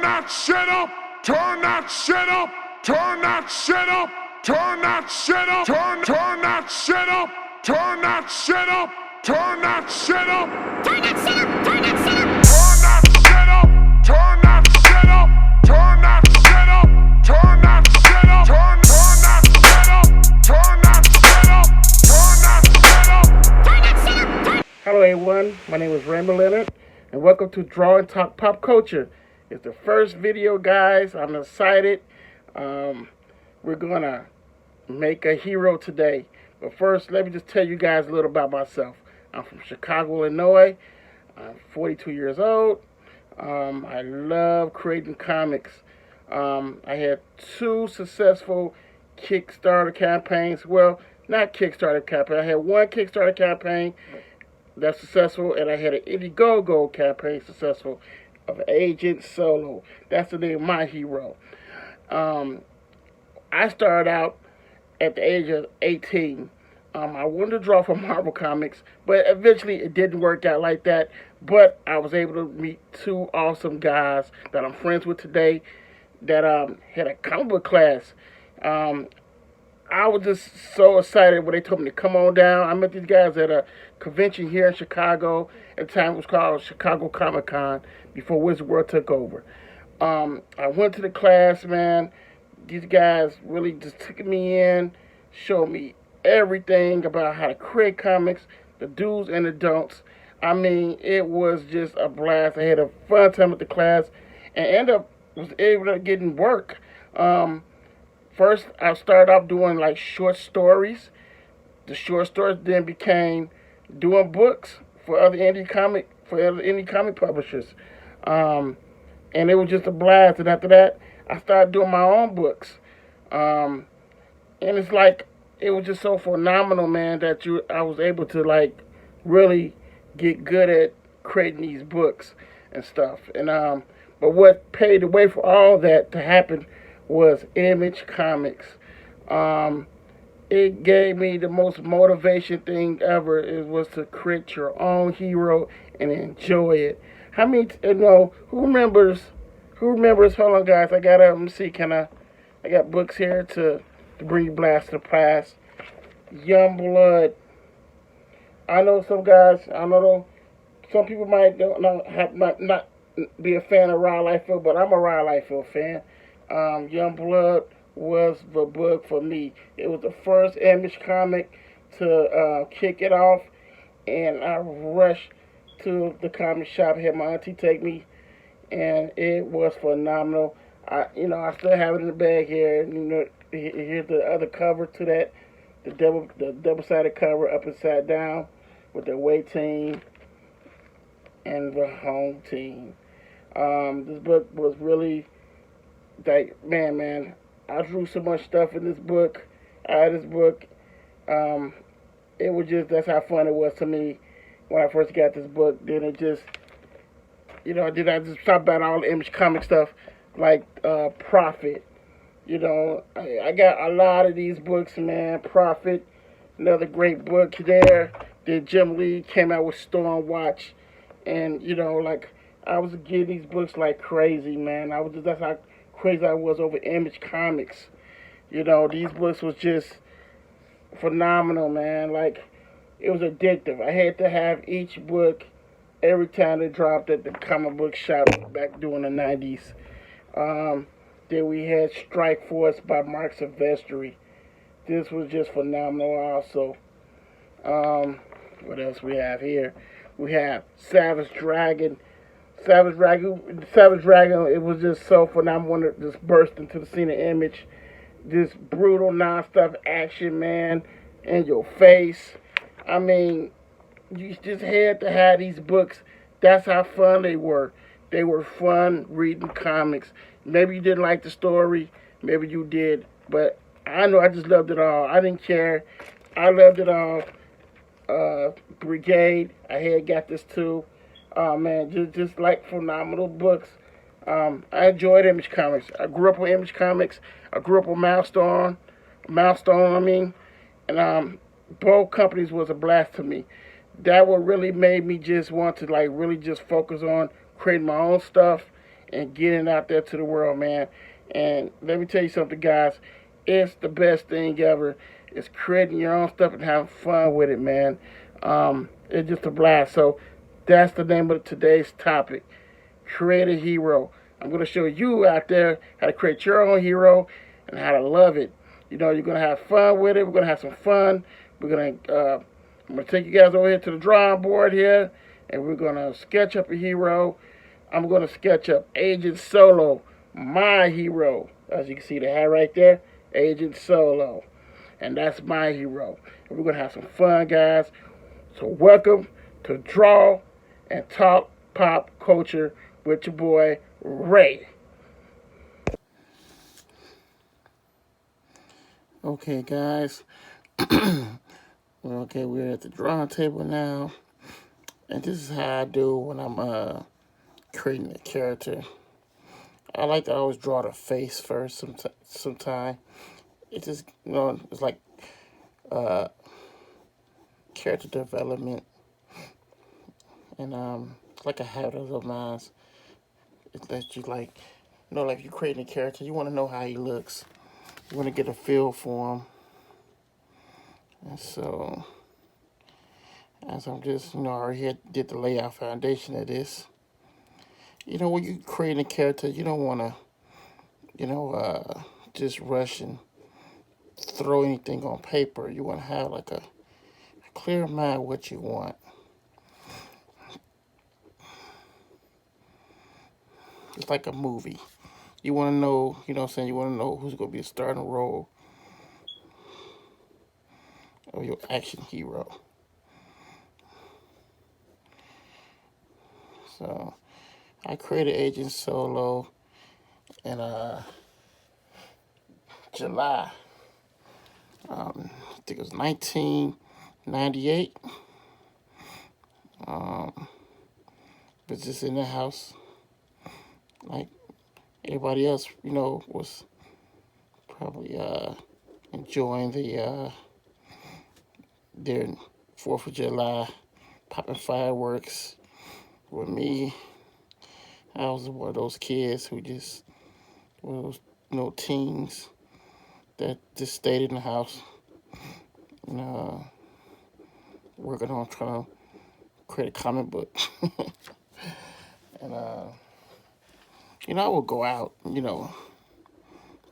Turn that shit up. Turn that shit up. Turn that shit up. Turn that shit up. Turn that shit up. Turn that shit up. Turn that shit up. Turn that shit up. Turn that shit up. Turn that shit up. Turn that shit up. Turn that shit up. Turn that shit up. Turn that shit up. Turn that shit up. Turn that shit up. Turn that shit up. Hello everyone, my name is Raymond Leonard, and welcome to Draw and Talk Pop Culture. It's the first video, guys. I'm excited. We're gonna make a hero today. But first, let me just tell you guys a little about myself. I'm from Chicago, Illinois. I'm 42 years old. I love creating comics. I had two successful Kickstarter campaigns. Well, not Kickstarter campaign. I had one Kickstarter campaign that's successful, and I had an Indiegogo campaign successful of Agent Solo. That's the name of my hero. I started out at the age of 18. I wanted to draw for Marvel Comics, but eventually it didn't work out like that. But I was able to meet two awesome guys that I'm friends with today that had a comic book class. I was just so excited when they told me to come on down. I met these guys at a convention here in Chicago. At the time, it was called Chicago Comic Con before Wizard World took over. I went to the class, man. These guys really just took me in, showed me everything about how to create comics, the do's and the don'ts. I mean, it was just a blast. I had a fun time at the class and ended up was able to get in work. First, I started off doing like short stories. The short stories then became doing books for other indie comic publishers, and it was just a blast. And after that, I started doing my own books, and it's like it was just so phenomenal, man, that I was able to like really get good at creating these books and stuff. And but what paved the way for all that to happen was Image Comics. It gave me the most motivation thing ever. It was to create your own hero and enjoy it. How many, who remembers, hold on guys, I got, let me see, I got books here to bring you blast to the past. Youngblood. I know some guys, some people might not be a fan of Rod Liefeld, but I'm a Rod Liefeld fan. Youngblood was the book for me. It was the first Image comic to kick it off, and I rushed to the comic shop, had my auntie take me, and it was phenomenal. I still have it in the bag here. Here's the other cover to that, the double-sided cover, up and side down, with the away team and the home team. This book was really like, man, I drew so much stuff in this book. It was just, that's how fun it was to me when I first got this book. Then it just, then I just talk about all the Image comic stuff, like Prophet. I got a lot of these books, man. Prophet, another great book there. Then Jim Lee came out with Stormwatch, and I was getting these books like crazy, man. That's how crazy I was over Image Comics. These books was just phenomenal, man. Like, it was addictive. I had to have each book every time they dropped at the comic book shop back during the 90s. Then we had Strike Force by Mark Silvestri. This was just phenomenal also. What else we have here? We have Savage Dragon. Savage Dragon, it was just so phenomenal when it just burst into the scene of Image. Just brutal, non-stop action, man, in your face. I mean, you just had to have these books. That's how fun they were. They were fun reading comics. Maybe you didn't like the story, maybe you did, but I know I just loved it all. I didn't care. I loved it all. Brigade, I got this too. Man, just like phenomenal books. I enjoyed Image Comics. I grew up with Image Comics. I grew up with Milestone, and both companies was a blast to me. That what really made me just want to really just focus on creating my own stuff and getting out there to the world, man. And let me tell you something, guys. It's the best thing ever. It's creating your own stuff and having fun with it, man. It's just a blast. So that's the name of today's topic. Create a hero. I'm going to show you out there how to create your own hero and how to love it. You know, you're going to have fun with it. We're going to have some fun. I'm going to take you guys over here to the drawing board here, and we're going to sketch up a hero. I'm going to sketch up Agent Solo, my hero. As you can see, the hat right there, Agent Solo. And that's my hero. And we're going to have some fun, guys. So welcome to Draw and Talk Pop Culture with your boy, Ray. Okay, guys. Okay, we're at the drawing table now. And this is how I do when I'm creating a character. I like to always draw the face first sometime. It just, it's like character development. And it's like a habit of mine. It's that you like if you're creating a character, you want to know how he looks. You want to get a feel for him. And so, as I'm just, I already did the layout foundation of this. When you're creating a character, you don't want to, just rush and throw anything on paper. You want to have like a clear mind what you want. It's like a movie. You want to know, you want to know who's going to be the starting role of your action hero. So, I created Agent Solo in July. I think it was 1998. Was just in the house, like everybody else, was probably enjoying their 4th of July, popping fireworks. With me, I was one of those kids who just, one of those, teens that just stayed in the house, working on trying to create a comic book. And, I would go out,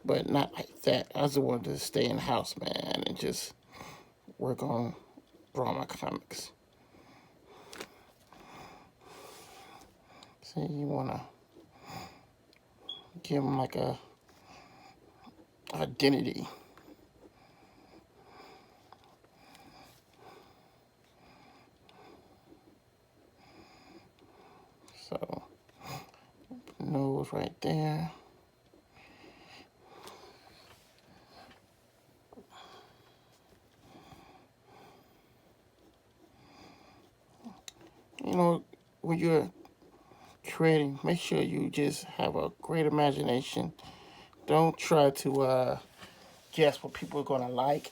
but not like that. I just wanted to stay in the house, man, and just work on drawing my comics. So you want to give them like a identity. So, nose right there. When you're creating, make sure you just have a great imagination. Don't try to guess what people are going to like.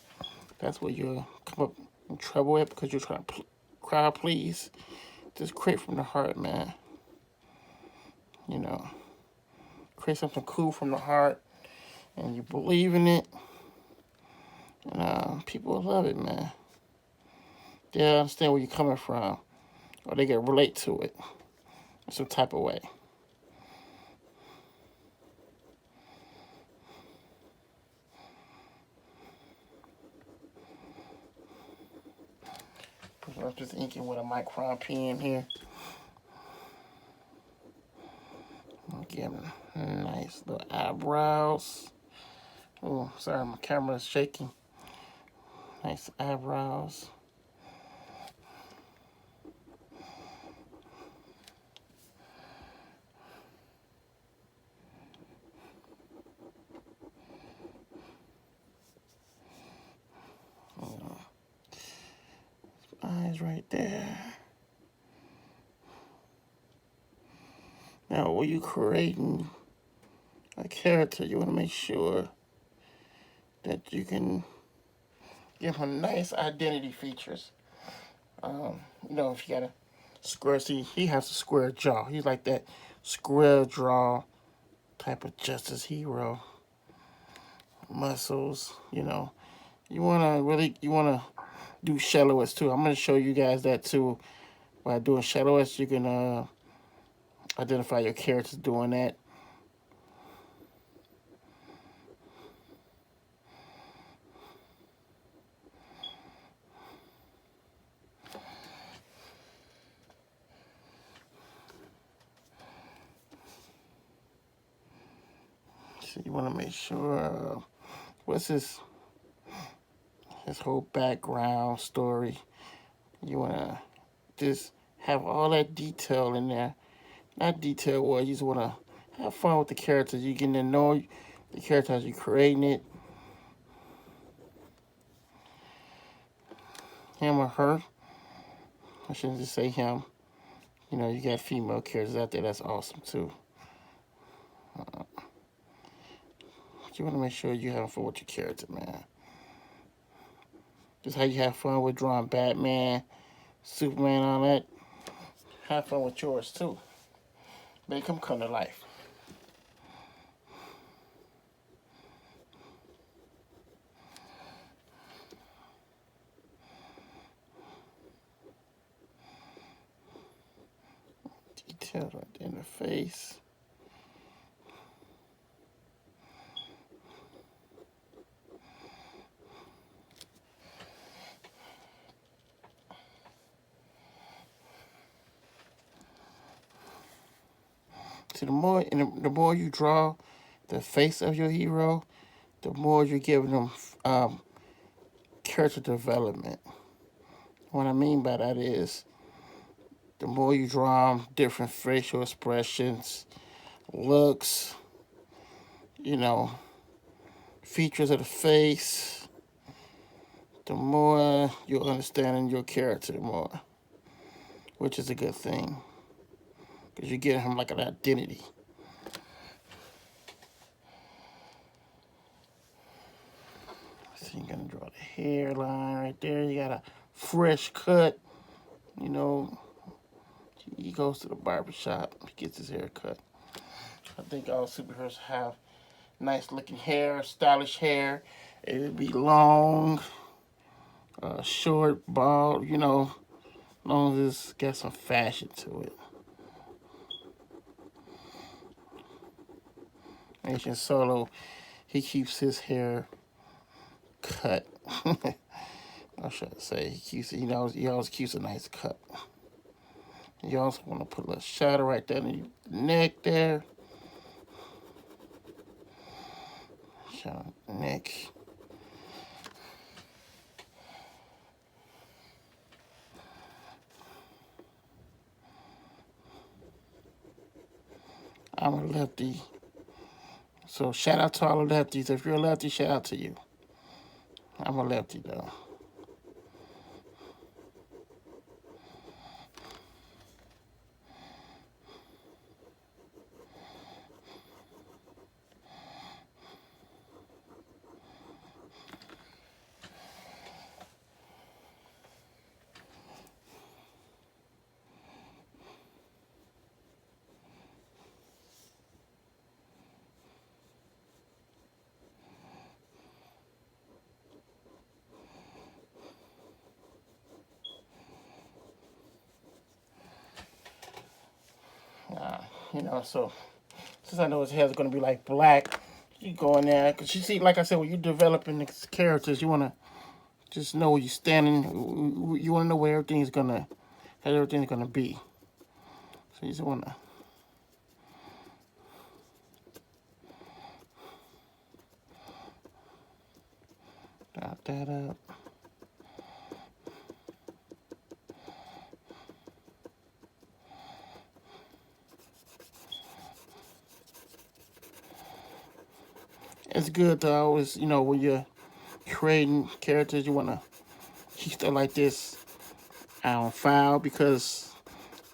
That's where you'll come up in trouble with, because you're trying to crowd please. Just create from the heart, man. Create something cool from the heart, and you believe in it, and people will love it, man. They'll understand where you're coming from, or they can relate to it in some type of way. I'm just inking with a micron pen here. Give them nice little eyebrows. Oh, sorry, my camera is shaking. Nice eyebrows. Eyes right there. Now, when you're creating a character, you want to make sure that you can give him nice identity features. If you got a square, see, he has a square jaw. He's like that square jaw type of justice hero. Muscles, You wanna do shallowest too. I'm gonna show you guys that too. By doing shallowest, you can identify your characters doing that. So you want to make sure what's his whole background story. You want to just have all that detail in there. Not detail, well, you just want to have fun with the characters. You get to know the character as you're creating it. Him or her. I shouldn't just say him. You got female characters out there. That's awesome, too. You want to make sure you have fun with your character, man. Just how you have fun with drawing Batman, Superman, all that. Have fun with yours, too. Make them come to life. Details right there in the face. See, the more you draw the face of your hero, the more you're giving them character development. What I mean by that is, the more you draw them, different facial expressions, looks, features of the face, the more you're understanding your character more, which is a good thing. Because you give him like an identity. So you're going to draw the hairline right there. You got a fresh cut. He goes to the barbershop. He gets his hair cut. I think all superheroes have nice looking hair, stylish hair. It'd be long, short, bald, as long as it's got some fashion to it. Agent Solo, he keeps his hair cut. I should say he always keeps a nice cut. You also want to put a little shadow right there in the neck there. Shadow neck. I'm a lefty. So shout out to all the lefties. If you're a lefty, shout out to you. I'm a lefty though. So since I know his hair is going to be like black, you go in there. Because you see, like I said, when you're developing these characters, you want to just know where you're standing. You want to know where how everything's going to be. So you just want to dot that up. It's good to always, when you're creating characters, you want to keep stuff like this on file because,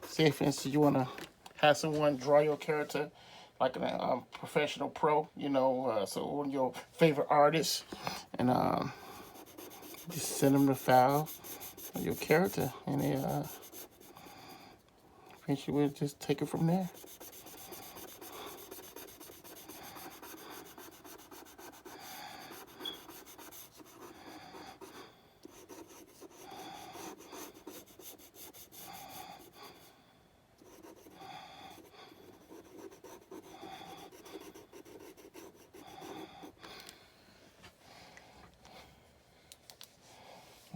say for instance, you want to have someone draw your character like a professional pro, so one of your favorite artists, and just send them the file of your character, and they eventually will just take it from there.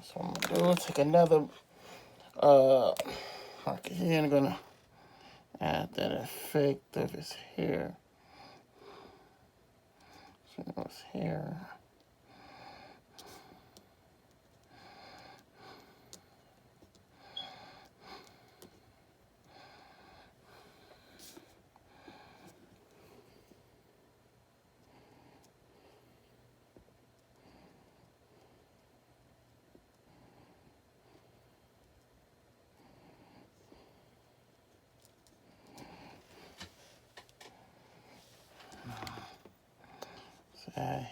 So what I'm gonna do is take another marker here and I'm gonna add that effect of his hair. So his hair.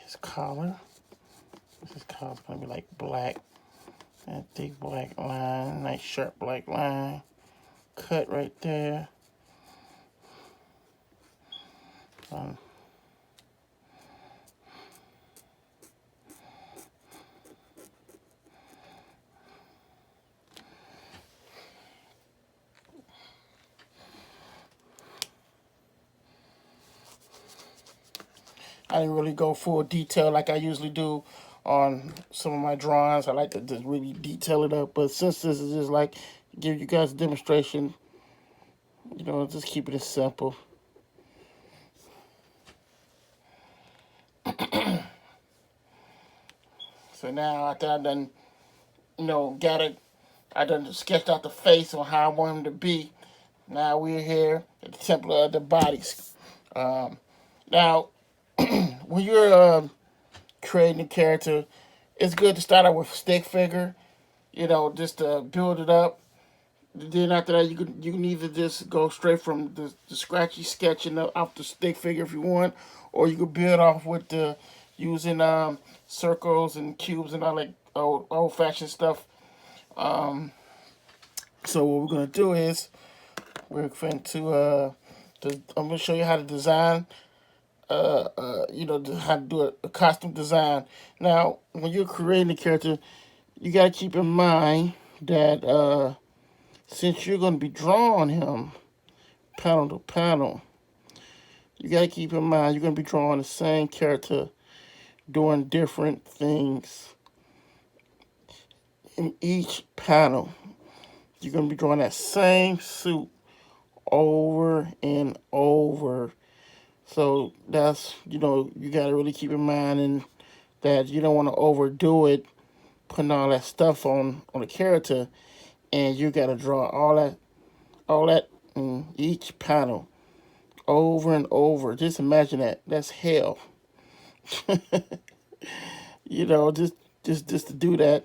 His collar. His collar's gonna be like black. That thick black line, nice sharp black line. Cut right there. I didn't really go full detail like I usually do on some of my drawings. I like to just really detail it up. But since this is just like give you guys a demonstration, you know, just keep it as simple. So now after I done, you know, I done sketched out the face on how I want him to be. Now we're here at the temple of the bodies. Now, when you're creating a character, it's good to start out with a stick figure, you know, just to build it up. Then after that, you can either just go straight from the scratchy sketching off the stick figure if you want, or you could build off with the using circles and cubes and all that old fashioned stuff. So what we're gonna do is we're going to I'm gonna show you how to design. You know, how to do a costume design. Now, when you're creating a character, you gotta keep in mind that since you're gonna be drawing him panel to panel, you gotta keep in mind you're gonna be drawing the same character doing different things in each panel. You're gonna be drawing that same suit over and over. So that's, you know, you gotta really keep in mind and that you don't want to overdo it, putting all that stuff on the character, and you gotta draw all that in each panel over and over. Just imagine that. That's hell. You know, just to do that.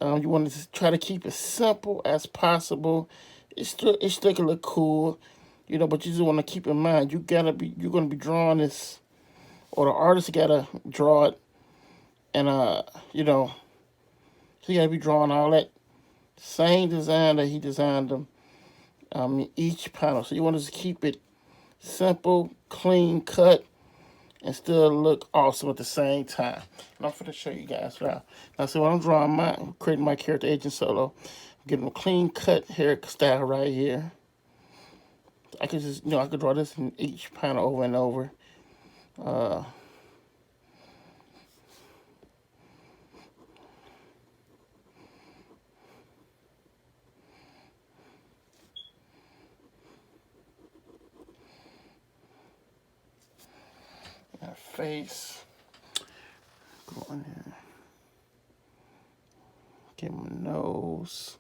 You want to try to keep it simple as possible. It still can look cool, you know, but you just want to keep in mind you're gonna be drawing this, or the artist gotta draw it, and you know, so you gotta be drawing all that same design that he designed them in each panel. So you want to keep it simple, clean cut, and still look awesome at the same time. And I'm going to show you guys now. Now, so when I'm creating my character Agent Solo, I'm getting a clean cut hairstyle right here. I could just, you know, I could draw this in each panel over and over. Face. Go on here. Get my nose.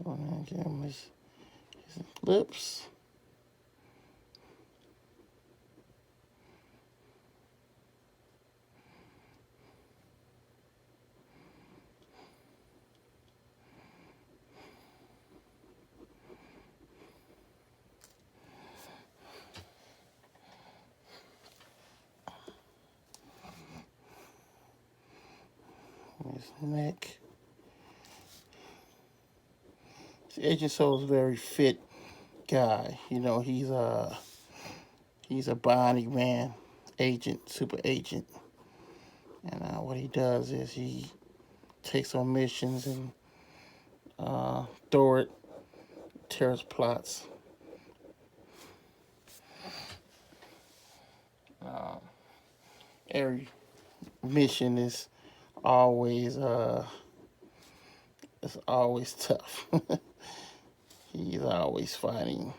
Go on and get him his lips. His neck. Agent Soul is a very fit guy. You know, he's a bionic man, agent, super agent. And what he does is he takes on missions and thwart terrorist plots. Every mission is always it's always tough. He's always fighting.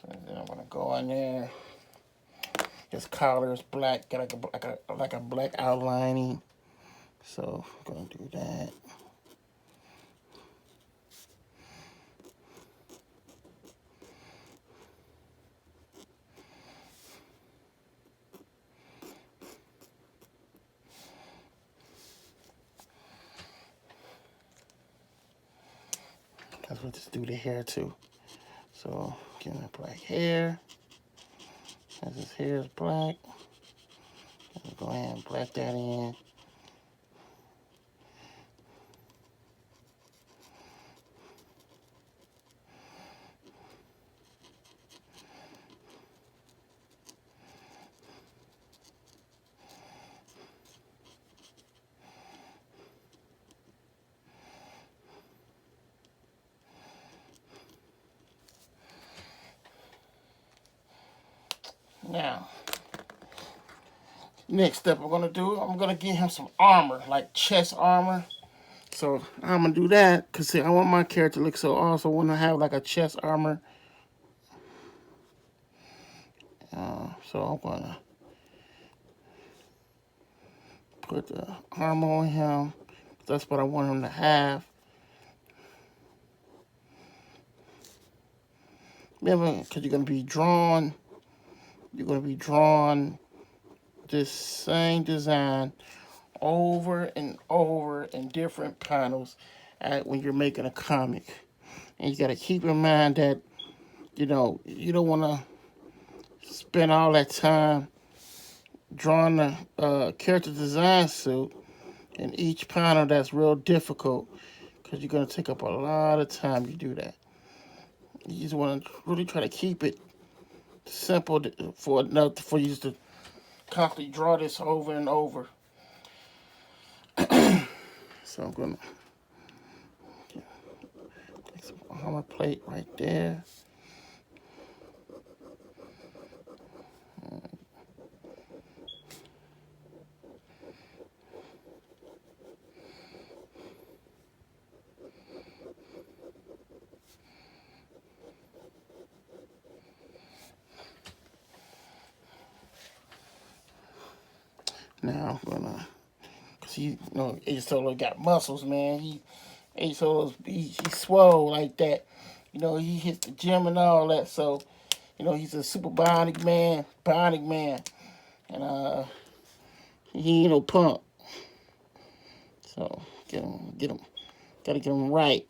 So then I'm gonna go in there. His collar is black, got like a black outlining. So I'm gonna do that. That's what just do the hair too. So give him black hair. As his hair is black, go ahead and black that in. Now, next step I'm gonna do, I'm gonna give him some armor, like chest armor. So I'm gonna do that because I want my character to look so awesome. I want to have like a chest armor. So I'm gonna put the armor on him. That's what I want him to have. Remember, because you're gonna be drawn. You're gonna be drawn this same design over and over in different panels when you're making a comic. And you got to keep in mind that, you know, you don't want to spend all that time drawing the character design suit in each panel. That's real difficult because you're going to take up a lot of time to do that. You just want to really try to keep it simple for enough for you to constantly draw this over and over. So I'm gonna take some armor plate right there. Now I'm gonna, cause Agent Solo got muscles, man. Agent Solo's he swole like that. You know, he hits the gym and all that. So, you know, he's a super bionic man, and he ain't no punk. So get him, gotta get him right.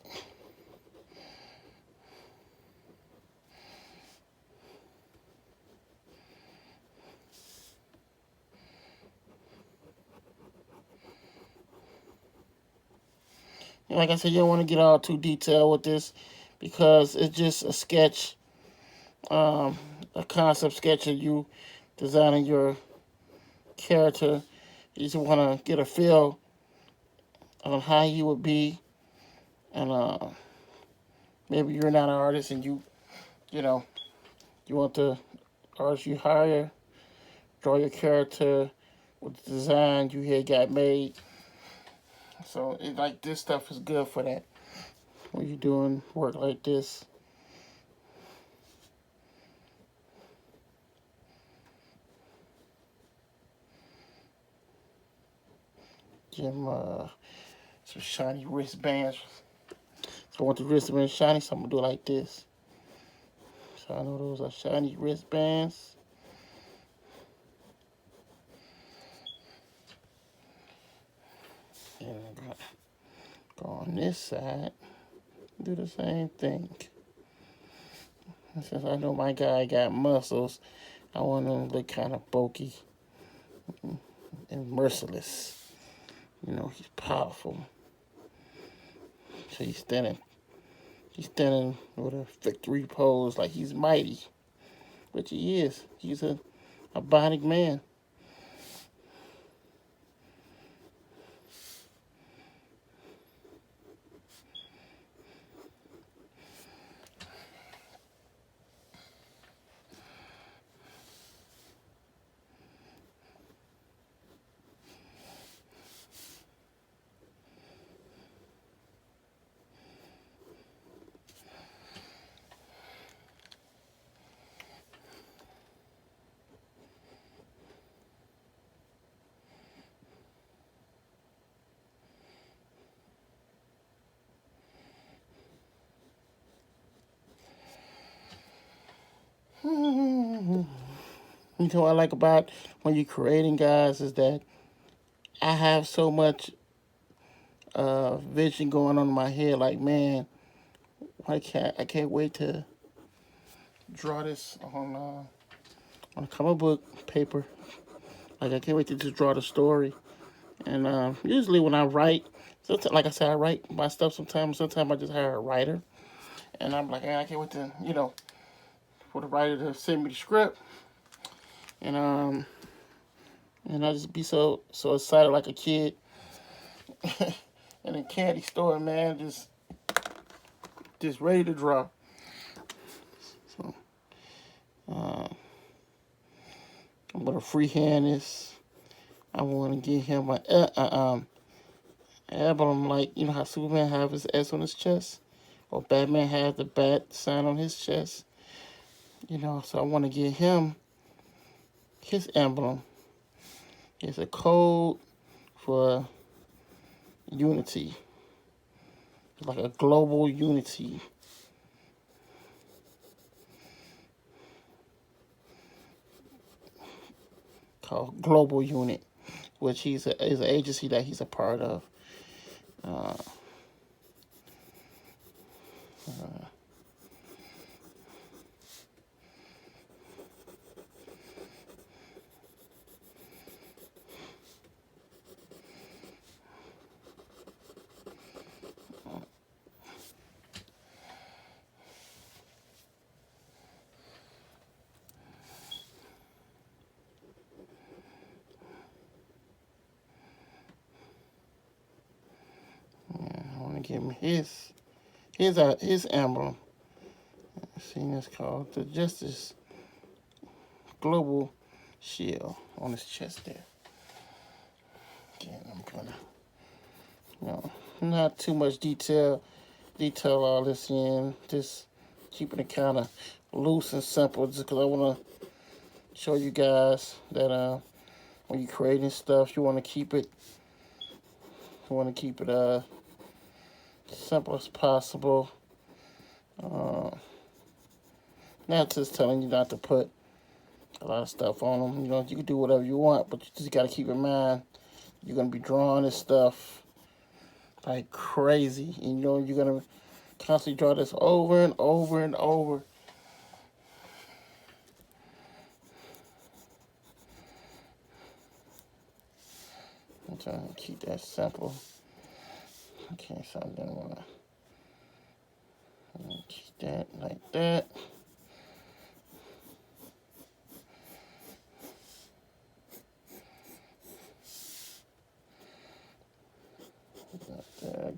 And like I said, you don't want to get all too detailed with this because it's just a sketch, a concept sketch of you designing your character. You just want to get a feel on how you would be, and maybe you're not an artist and you want the artist you hire draw your character with the design you had got made. So like this stuff is good for that when you're doing work like this. Give him some shiny wristbands. So I want the wristbands shiny, so I'm gonna do it like this. So I know those are shiny wristbands. And I'm gonna go on this side, do the same thing. And since I know my guy got muscles, I want him to look kind of bulky and merciless. He's powerful. So he's standing with a victory pose like he's mighty, which he is. He's a bionic man. What I like about when you're creating, guys, is that I have so much vision going on in my head. Like, man, I can't wait to draw this on a comic book paper. Like, I can't wait to just draw the story. And usually when I write, sometimes, like I said, I write my stuff sometimes. Sometimes I just hire a writer. And I'm like, man, I can't wait to, for the writer to send me the script. And I just be so excited like a kid in a candy store, man, just ready to draw. So I'm gonna freehand this. I want to give him an emblem, like how Superman have his S on his chest, or Batman has the bat sign on his chest. So I want to give him his emblem. It's a code for unity, like a global unity. Called Global Unit, which is an agency that he's a part of. I want to give him his emblem. See, it's called the Justice Global Shield on his chest there. Again, I'm gonna, not too much detail all this in, just keeping it kind of loose and simple, just because I want to show you guys that when you're creating stuff, you want to keep it simple as possible. Not just telling you not to put a lot of stuff on them. You can do whatever you want, but you just got to keep in mind you're going to be drawing this stuff like crazy. And, you're going to constantly draw this over and over and over. I'm trying to keep that simple. Okay, so I'm going to keep that like that.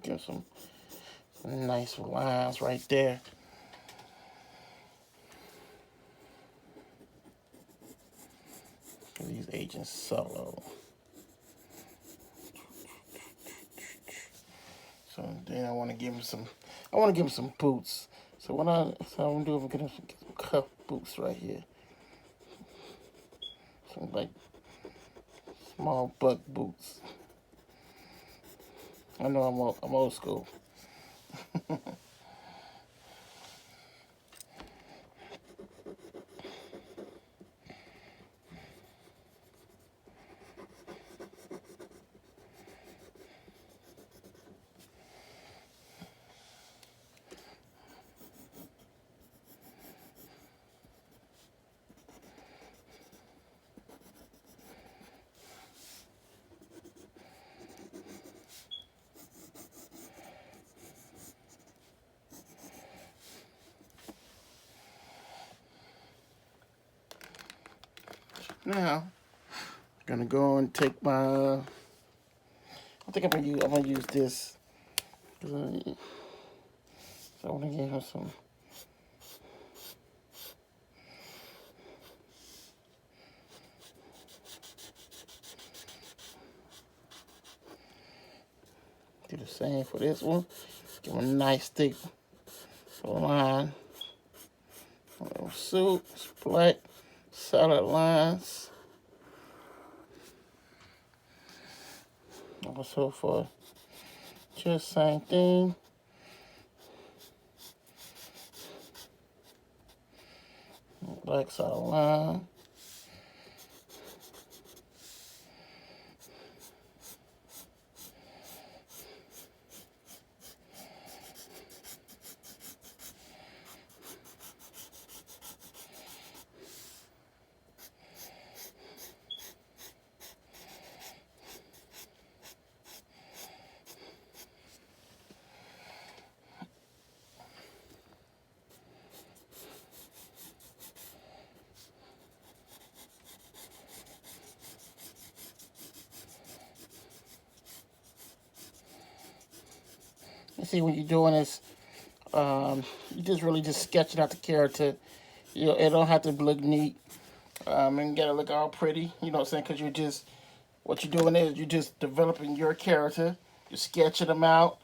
Give some nice lines right there. These agents solo. So then I want to give him some boots. So I'm gonna do, I'm gonna get some cuff boots right here. Some like small buck boots. I know I'm old school. Now, I'm gonna go and take my. I think I'm gonna use this. So I want to give her some. Do the same for this one. Give them a nice thick line. Soup, black, solid lines. Also for just same thing. Black solid line. You see, when you're doing this, you just really just sketching out the character. You know, it don't have to look neat, and gotta look all pretty. You know what I'm saying? Because you're just what you're doing is you're just developing your character. You're sketching them out.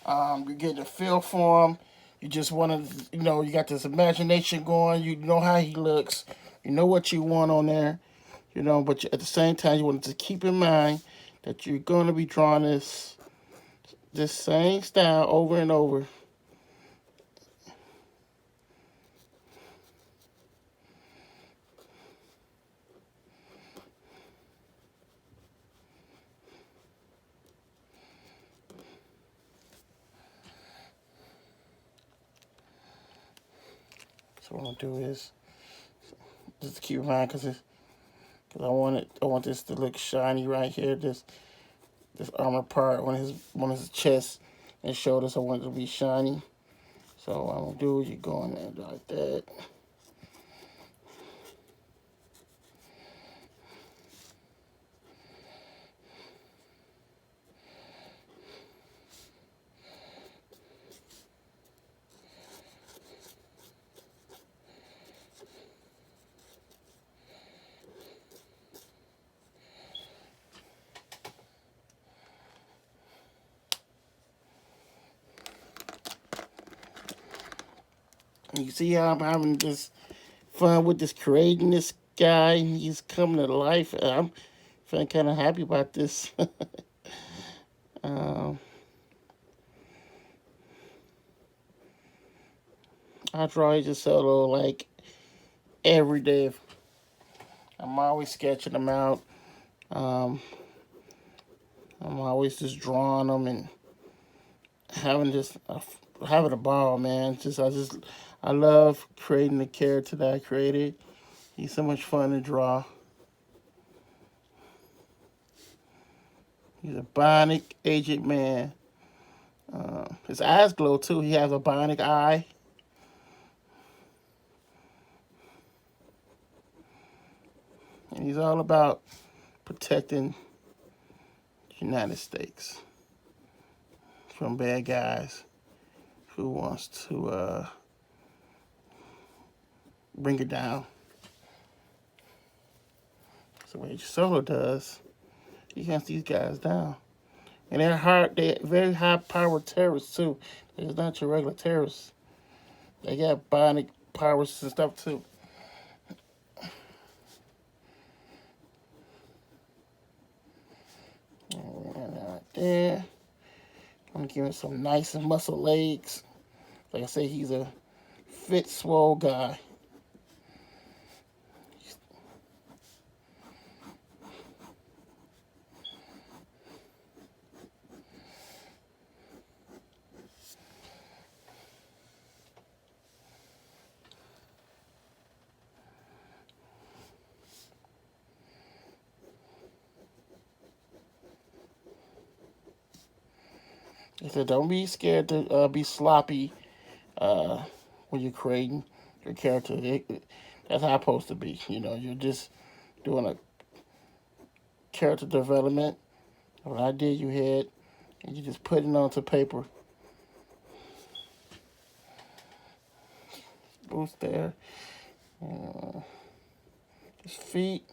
You're getting a feel for him. You just want to, you got this imagination going. You know how he looks. You know what you want on there. But at the same time, you want to keep in mind that you're going to be drawing this same style over and over. So what I'm gonna do is just keep in mind because I want this to look shiny right here. This armor part on his chest and shoulders. I want it to be shiny. So what I'm gonna do is you go in there like that. You see how I'm having this fun with this creating this guy. He's coming to life. I'm feeling kind of happy about this. um, I draw just solo like every day. I'm always sketching them out. Um, I'm always just drawing them and having having a ball, man. I love creating the character that I created. He's so much fun to draw. He's a bionic aged man. His eyes glow too. He has a bionic eye. And he's all about protecting the United States from bad guys who wants to bring it down. So what Solo does, he hunts these guys down. And they're very high powered terrorists too. They're not your regular terrorists. They got bionic powers and stuff too. Right there. I'm gonna give him some nice and muscle legs. Like I say, he's a fit, swole guy. He said, don't be scared to be sloppy when you're creating your character. That's how it's supposed to be. You're just doing a character development. What I did, you had, and you just put it onto paper. Boost there. His feet.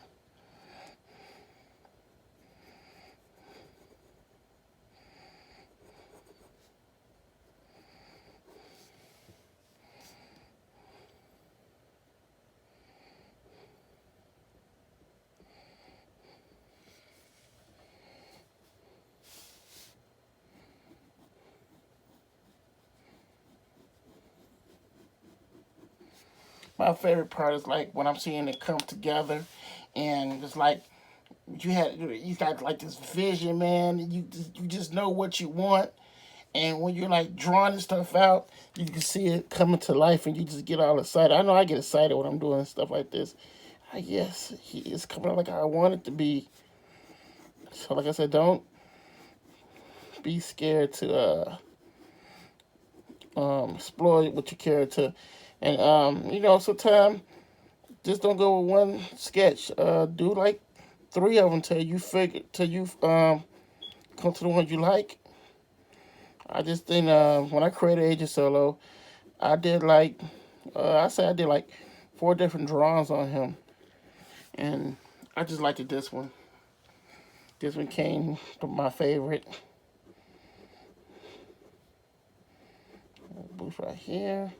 My favorite part is like when I'm seeing it come together, and it's like you got like this vision, man. And you just know what you want, and when you're like drawing stuff out, you can see it coming to life, and you just get all excited. I know I get excited when I'm doing stuff like this. Yes, it's coming out like I want it to be. So, like I said, don't be scared to explore with your character, and sometimes just don't go with one sketch. Do like three of them till you come to the one you like. I just think when I created Agent Solo, I did like I did like four different drawings on him, and I just liked this one. This one came to my favorite. Boost right here.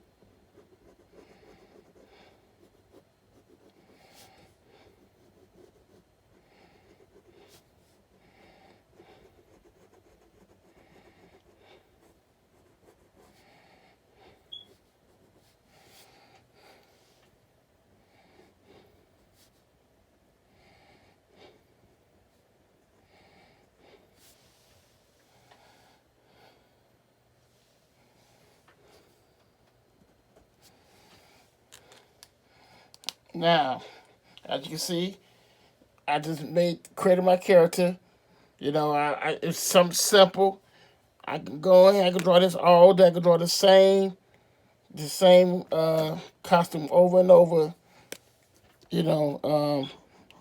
Now, as you can see, I just created my character. It's something simple. I can go in, I can draw this all day. I can draw the same costume over and over. You know,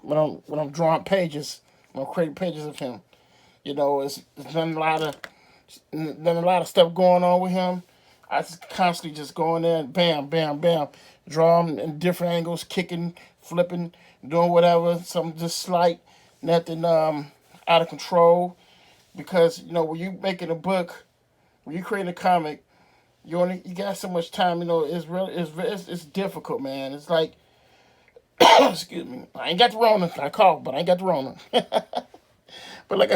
when I'm drawing pages, when I'm creating pages of him. It's not a lot of stuff going on with him. I just constantly just go in there and bam, bam, bam, draw him in different angles, kicking, flipping, doing whatever. Something just slight, nothing out of control. Because when you making a book, when you creating a comic, you got so much time. It's difficult, man. It's like excuse me, I ain't got the Rona. I cough, but I ain't got the Rona. But like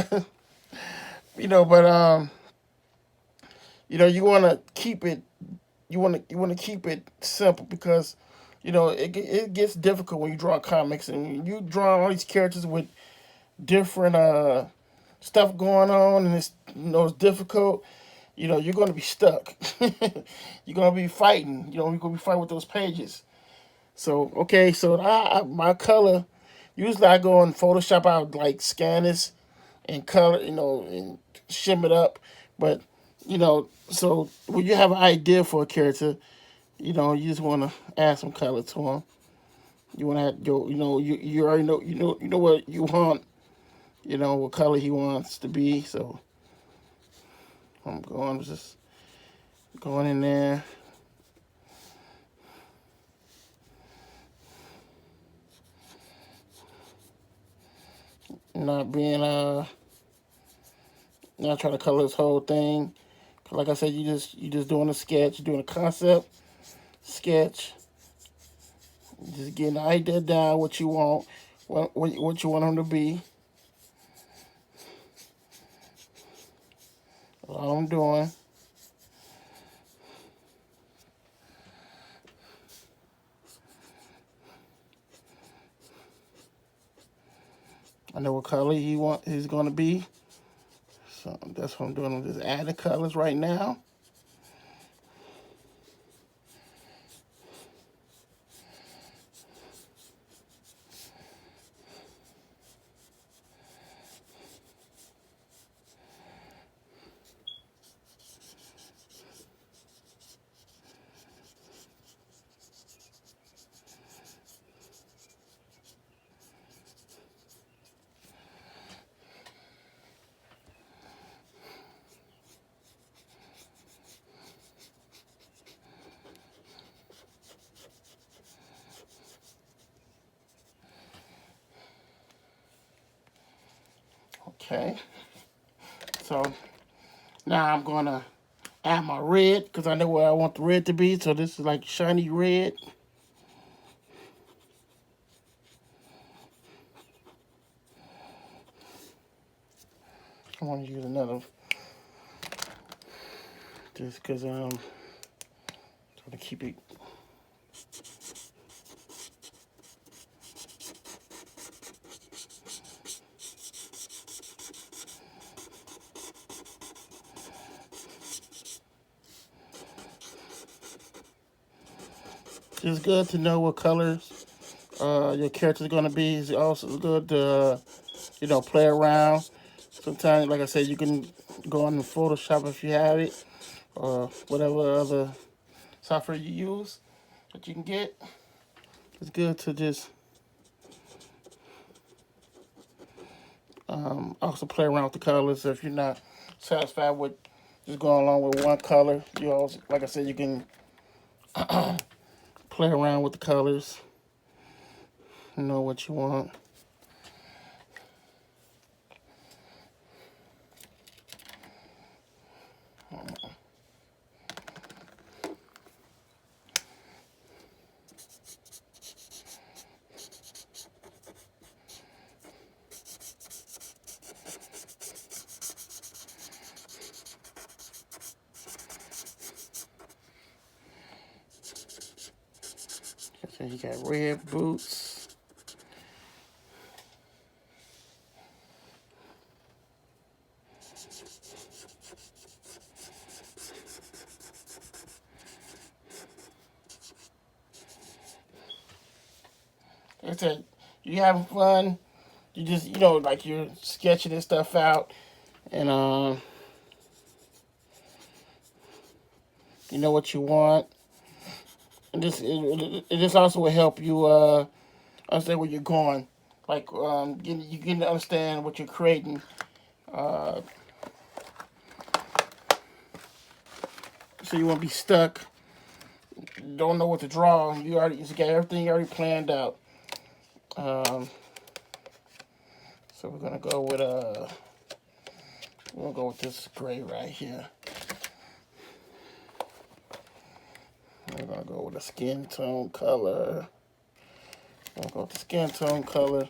but you want to keep it. You want to keep it simple because it gets difficult when you draw comics and you draw all these characters with different stuff going on, and it's difficult. You're going to be stuck. You're going to be fighting. You're going to be fighting with those pages. So okay, so my color. Usually I go in Photoshop. I would like scan this and color, and shim it up. But so when you have an idea for a character, you just want to add some color to him. You want to add you already know what you want. What color he wants to be. So I'm just going in there. Not being not trying to color this whole thing. Like I said, you just doing a sketch, doing a concept sketch, just getting the idea down, what you want, what you want them to be. That's all I'm doing. I know what color he's gonna be. So that's what I'm doing. I'm just adding colors right now. Okay. So now I'm gonna add my red because I know where I want the red to be. So this is like shiny red. I want to use another just because trying to keep it. It's good to know what colors your character is going to be. It's also good to, play around. Sometimes, like I said, you can go on the Photoshop if you have it, or whatever other software you use that you can get. It's good to just also play around with the colors. So if you're not satisfied with just going along with one color, you also, like I said, you can play around with the colors. You know what you want. So you got red boots. Like I said, you having fun. You just, like you're sketching this stuff out, and you know what you want. And it just also will help you understand where you're going. Like you get to understand what you're creating. So you won't be stuck. Don't know what to draw. You got everything already planned out. So we're gonna go with this gray right here. We're gonna go with a skin tone color. We'll go with the skin tone color.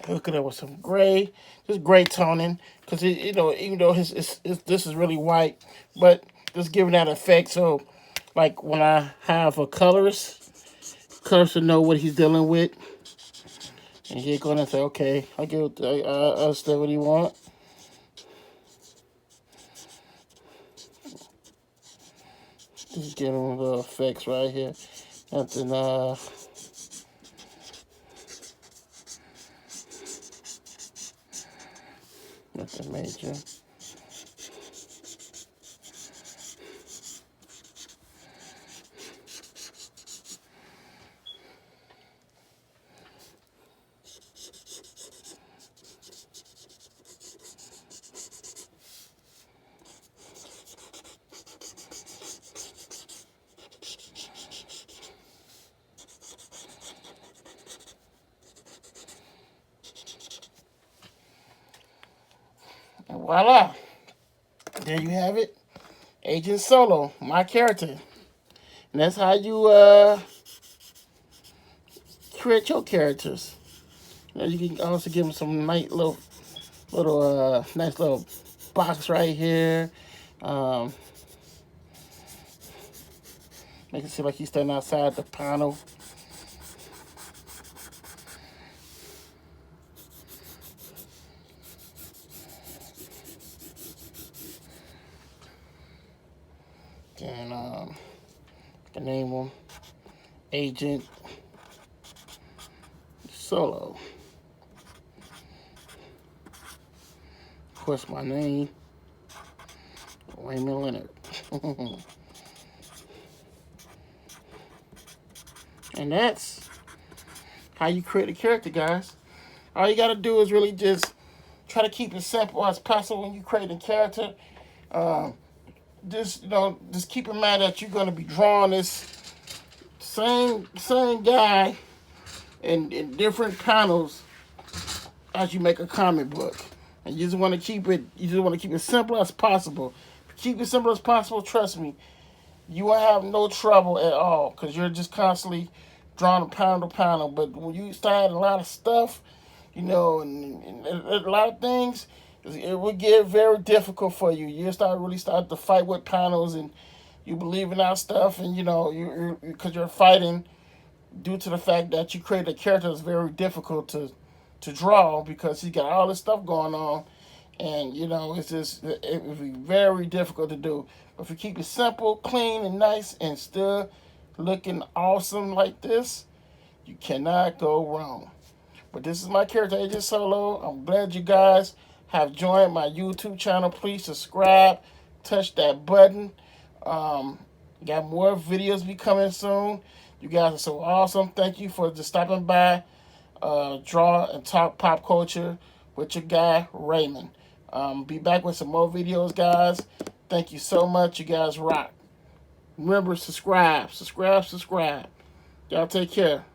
Hook it up with some gray, just gray toning, because even though this is really white, but just giving that effect. So, like when I have a colorist to know what he's dealing with, and he's gonna say, okay, I understand what he want. Just giving him the effects right here, nothing nothing major. And voila, there you have it, Agent Solo, my character. And that's how you create your characters. You can also give them some nice little box right here. Make it seem like he's standing outside the panel. The name him Agent Solo. Of course, my name, Raymond Leonard. And that's how you create a character, guys. All you gotta do is really just try to keep it simple as possible when you create a character. Just keep in mind that you're gonna be drawing this same guy in different panels as you make a comic book, and you just want to keep it simple as possible. Keep it simple as possible. Trust me, you won't have no trouble at all because you're just constantly drawing panel to panel. But when you start adding a lot of stuff, and a lot of things, it will get very difficult for you. You start to fight with panels, and you believe in that stuff, and because you're fighting due to the fact that you create a character that's very difficult to draw because he's got all this stuff going on, and it would be very difficult to do. But if you keep it simple, clean, and nice, and still looking awesome like this, you cannot go wrong. But this is my character, Agent Solo. I'm glad you guys have joined my YouTube channel. Please subscribe, touch that button. Got more videos be coming soon. You guys are so awesome. Thank you for just stopping by. Draw and talk pop culture with your guy, Raymond. Be back with some more videos, guys. Thank you so much. You guys rock. Remember, subscribe. Y'all take care.